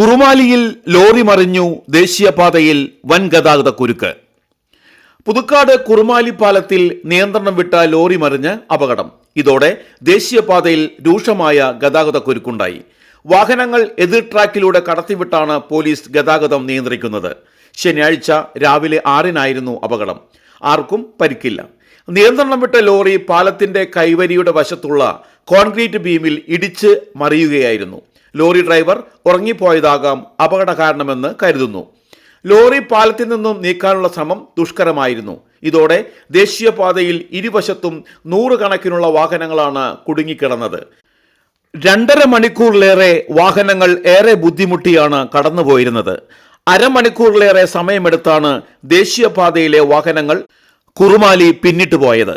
കുറുമാലിയിൽ lorry മറിഞ്ഞു, ദേശീയപാതയിൽ വൻ ഗതാഗത കുരുക്ക്. പുതുക്കാട് കുറുമാലി പാലത്തിൽ നിയന്ത്രണം വിട്ട ലോറി മറിഞ്ഞ് അപകടം. ഇതോടെ ദേശീയപാതയിൽ രൂക്ഷമായ ഗതാഗത കുരുക്കുണ്ടായി. വാഹനങ്ങൾ എതിർ ട്രാക്കിലൂടെ കടത്തിവിട്ടാണ് പോലീസ് ഗതാഗതം നിയന്ത്രിക്കുന്നത്. ശനിയാഴ്ച രാവിലെ 6-നായിരുന്നു അപകടം. ആർക്കും പരിക്കില്ല. നിയന്ത്രണം വിട്ട ലോറി പാലത്തിന്റെ കൈവരിയുടെ വശത്തുള്ള കോൺക്രീറ്റ് ബീമിൽ ഇടിച്ച് മറിയുകയായിരുന്നു. ലോറി ഡ്രൈവർ ഉറങ്ങിപ്പോയതാകാം അപകട കാരണമെന്ന് കരുതുന്നു. ലോറി പാലത്തിൽ നിന്നും നീക്കാനുള്ള ശ്രമം ദുഷ്കരമായിരുന്നു. ഇതോടെ ദേശീയപാതയിൽ ഇരുവശത്തും 100 കണക്കിനുള്ള വാഹനങ്ങളാണ് കുടുങ്ങിക്കിടന്നത്. 2.5 മണിക്കൂറിലേറെ വാഹനങ്ങൾ ഏറെ ബുദ്ധിമുട്ടിയാണ് കടന്നുപോയിരുന്നത്. അരമണിക്കൂറിലേറെ സമയമെടുത്താണ് ദേശീയപാതയിലെ വാഹനങ്ങൾ കുറുമാലി പിന്നിട്ട് പോയത്.